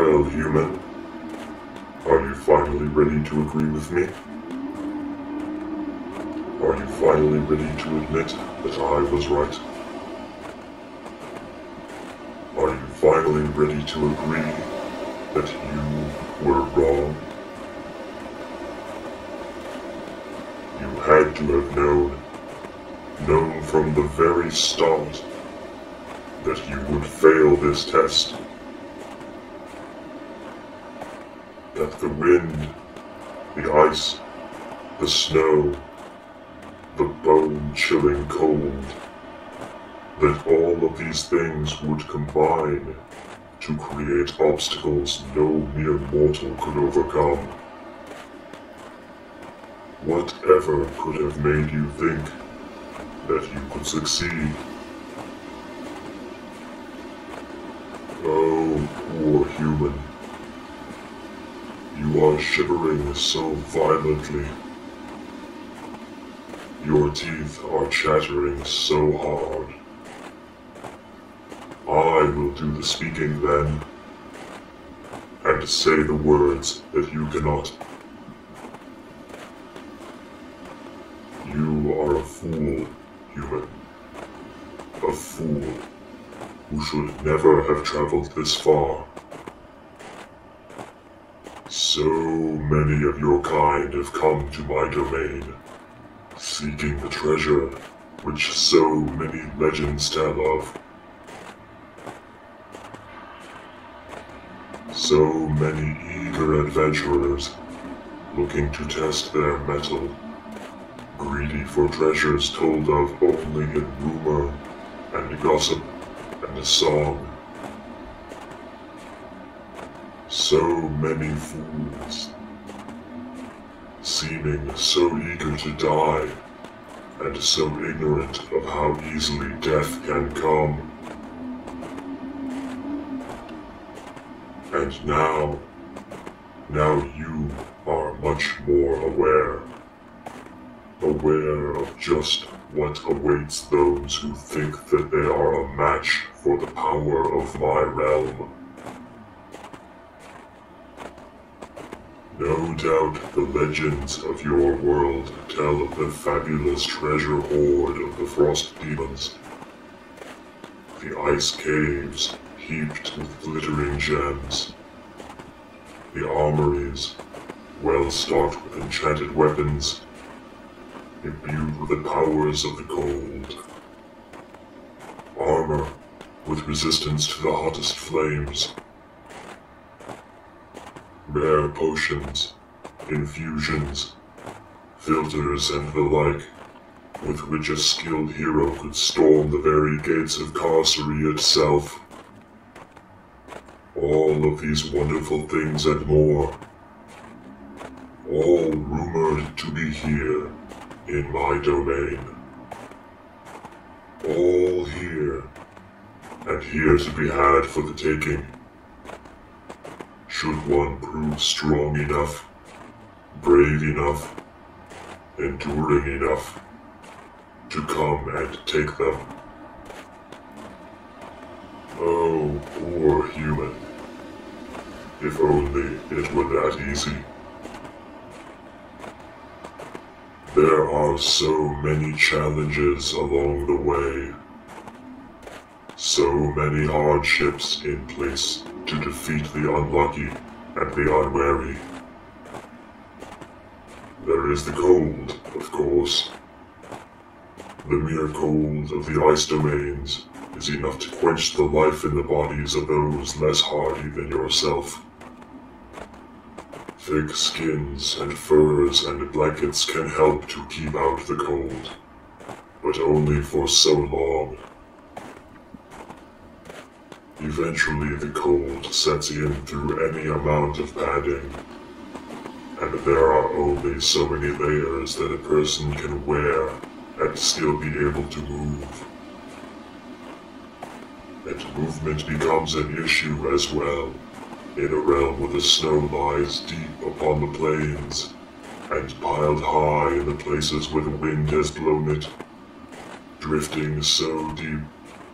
Well, human, are you finally ready to agree with me? Are you finally ready to admit that I was right? Are you finally ready to agree that you were wrong? You had to have known from the very start that you would fail this test. That the wind, the ice, the snow, the bone-chilling cold, that all of these things would combine to create obstacles no mere mortal could overcome. Whatever could have made you think that you could succeed? Oh, poor human. You are shivering so violently. Your teeth are chattering so hard. I will do the speaking then, and say the words that you cannot. You are a fool, human. A fool who should never have traveled this far. So many of your kind have come to my domain, seeking the treasure which so many legends tell of. So many eager adventurers looking to test their mettle, greedy for treasures told of only in rumor and gossip and song. So many fools, seeming so eager to die, and so ignorant of how easily death can come. And now you are much more aware of just what awaits those who think that they are a match for the power of my realm. No doubt the legends of your world tell of the fabulous treasure hoard of the frost demons. The ice caves heaped with glittering gems. The armories, well stocked with enchanted weapons, imbued with the powers of the cold. Armor with resistance to the hottest flames. Rare potions, infusions, filters, and the like, with which a skilled hero could storm the very gates of Carcery itself. All of these wonderful things and more, all rumored to be here in my domain. All here, and here to be had for the taking. Should one prove strong enough, brave enough, enduring enough, to come and take them. Oh, poor human. If only it were that easy. There are so many challenges along the way. So many hardships in place to defeat the unlucky and the unwary. There is the cold, of course. The mere cold of the ice domains is enough to quench the life in the bodies of those less hardy than yourself. Thick skins and furs and blankets can help to keep out the cold, but only for so long. Eventually the cold sets in through any amount of padding, and there are only so many layers that a person can wear and still be able to move. And movement becomes an issue as well, in a realm where the snow lies deep upon the plains, and piled high in the places where the wind has blown it, drifting so deep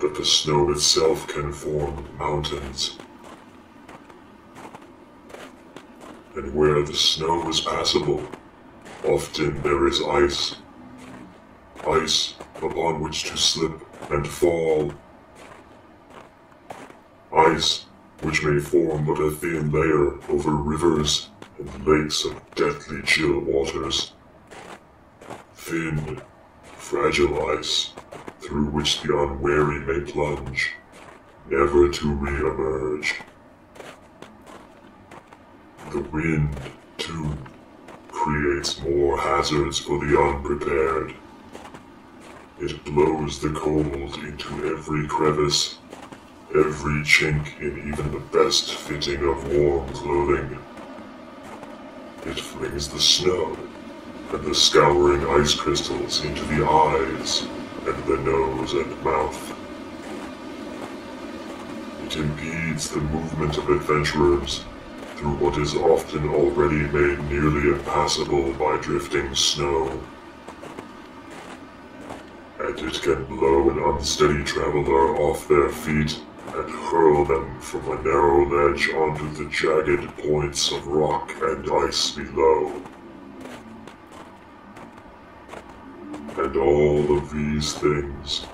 that the snow itself can form mountains. and where the snow is passable, often there is ice. Ice upon which to slip and fall. Ice which may form but a thin layer over rivers and lakes of deathly chill waters. Thin, fragile ice through which the unwary may plunge, never to re-emerge. The wind, too, creates more hazards for the unprepared. It blows the cold into every crevice, every chink in even the best fitting of warm clothing. It flings the snow and the scouring ice crystals into the eyes and the nose and mouth. It impedes the movement of adventurers through what is often already made nearly impassable by drifting snow. And it can blow an unsteady traveler off their feet and hurl them from a narrow ledge onto the jagged points of rock and ice below. And all of these things,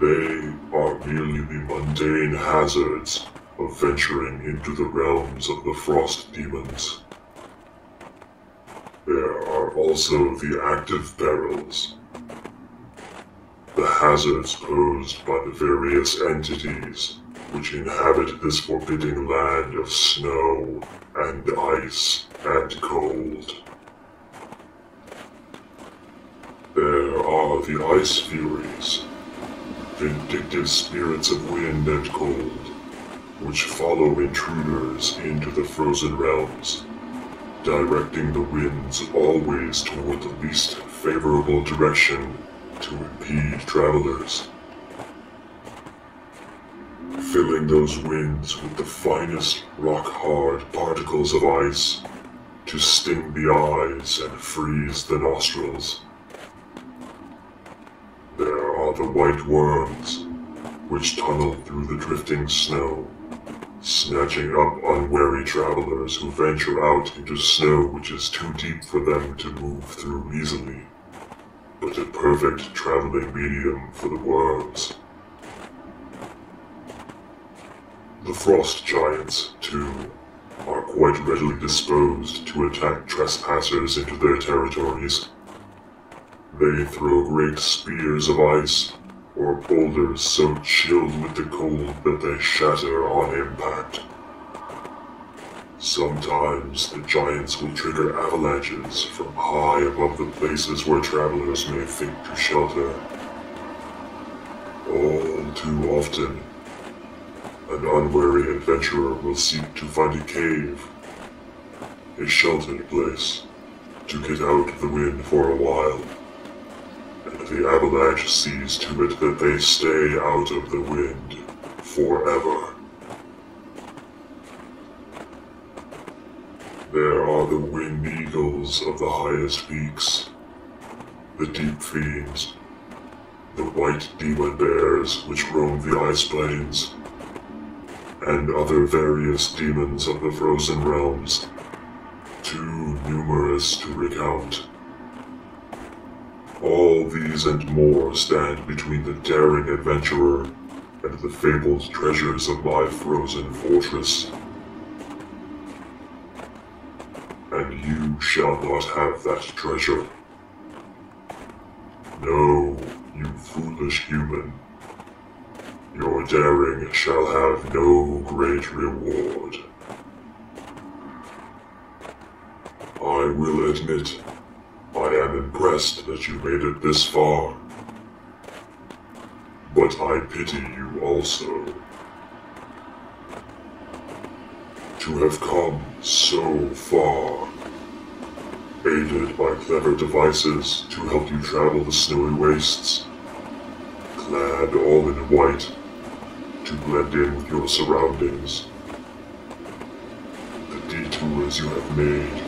they are merely the mundane hazards of venturing into the realms of the frost demons. There are also the active perils, the hazards posed by the various entities which inhabit this forbidding land of snow and ice and cold. There are the ice furies, vindictive spirits of wind and cold, which follow intruders into the frozen realms, directing the winds always toward the least favorable direction to impede travelers, filling those winds with the finest rock-hard particles of ice to sting the eyes and freeze the nostrils. There are the white worms, which tunnel through the drifting snow, snatching up unwary travelers who venture out into snow which is too deep for them to move through easily, but a perfect traveling medium for the worms. The frost giants, too, are quite readily disposed to attack trespassers into their territories. They throw great spears of ice, or boulders so chilled with the cold that they shatter on impact. Sometimes the giants will trigger avalanches from high above the places where travelers may think to shelter. All too often, an unwary adventurer will seek to find a cave, a sheltered place, to get out of the wind for a while, and the avalanche sees to it that they stay out of the wind forever. There are the wind eagles of the highest peaks, the deep fiends, the white demon bears which roam the ice plains, and other various demons of the frozen realms, too numerous to recount. All these and more stand between the daring adventurer and the fabled treasures of my frozen fortress. And you shall not have that treasure. No, you foolish human. Your daring shall have no great reward. I will admit, I am impressed that you made it this far. But I pity you also. To have come so far, aided by clever devices to help you travel the snowy wastes, clad all in white to blend in with your surroundings. The detours you have made,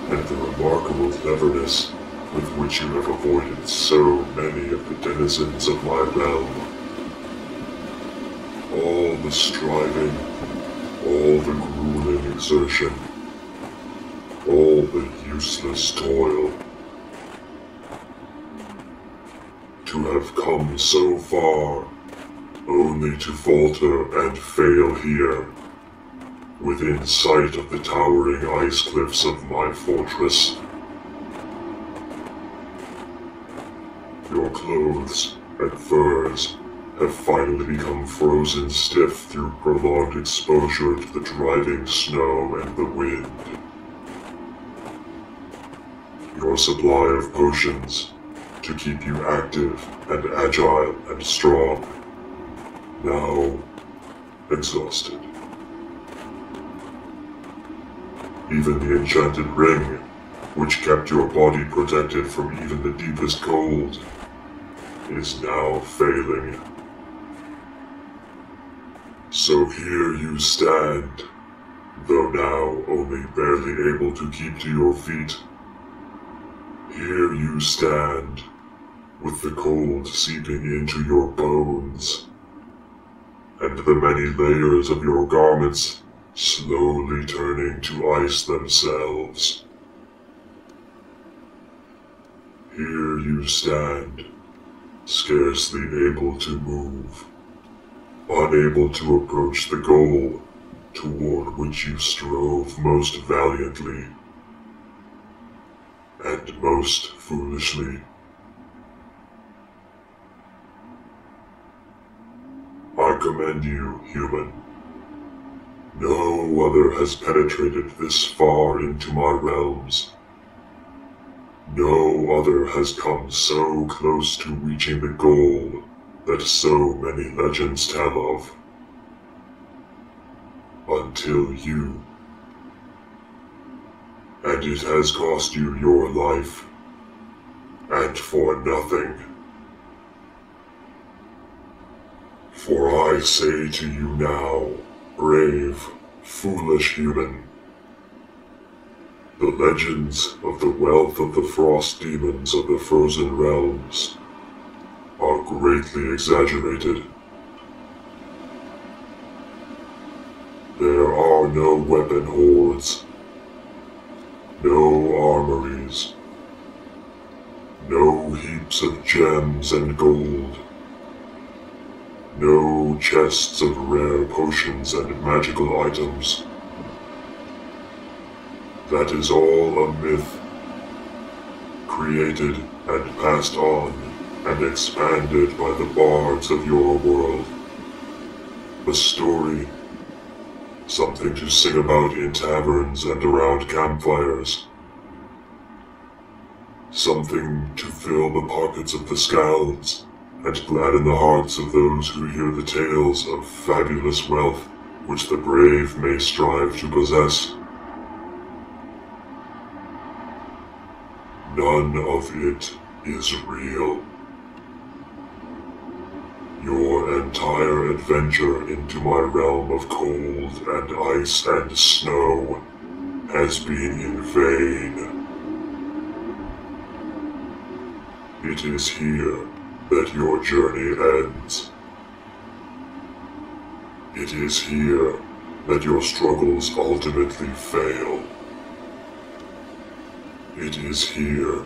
and the remarkable cleverness with which you have avoided so many of the denizens of my realm. All the striving, all the grueling exertion, all the useless toil. To have come so far, only to falter and fail here, within sight of the towering ice cliffs of my fortress. Your clothes and furs have finally become frozen stiff through prolonged exposure to the driving snow and the wind. Your supply of potions to keep you active and agile and strong, now exhausted. Even the enchanted ring, which kept your body protected from even the deepest cold, is now failing. So here you stand, though now only barely able to keep to your feet. Here you stand, with the cold seeping into your bones, and the many layers of your garments slowly turning to ice themselves. Here you stand, scarcely able to move, unable to approach the goal toward which you strove most valiantly, and most foolishly. I commend you, human. No other has penetrated this far into my realms. No other has come so close to reaching the goal that so many legends tell of. Until you. And it has cost you your life. And for nothing. For I say to you now, brave, foolish human, the legends of the wealth of the frost demons of the frozen realms are greatly exaggerated. There are no weapon hoards, no armories, no heaps of gems and gold, no chests of rare potions and magical items. That is all a myth, created and passed on and expanded by the bards of your world. A story, something to sing about in taverns and around campfires. Something to fill the pockets of the scalds and gladden the hearts of those who hear the tales of fabulous wealth which the brave may strive to possess. None of it is real. Your entire adventure into my realm of cold and ice and snow has been in vain. It is here that your journey ends. It is here that your struggles ultimately fail. It is here,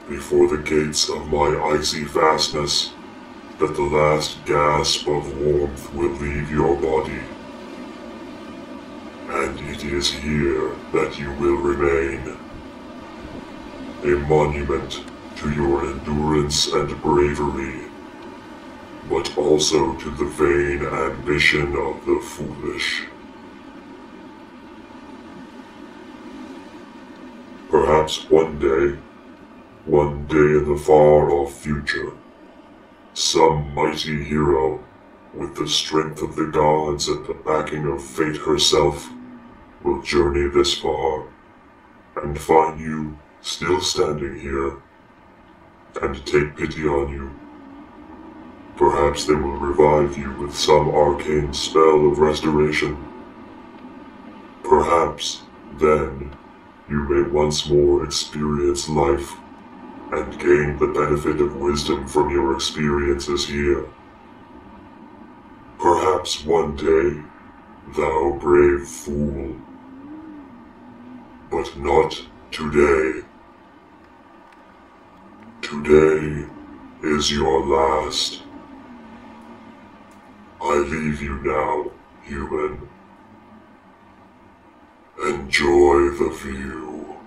before the gates of my icy fastness, that the last gasp of warmth will leave your body. And it is here that you will remain. A monument to your endurance and bravery, but also to the vain ambition of the foolish. Perhaps one day in the far-off future, some mighty hero, with the strength of the gods and the backing of fate herself, will journey this far, and find you still standing here, and take pity on you. Perhaps they will revive you with some arcane spell of restoration. Perhaps, then, you may once more experience life, and gain the benefit of wisdom from your experiences here. Perhaps one day, thou brave fool, But not today. Today is your last. I leave you now, human. Enjoy the view.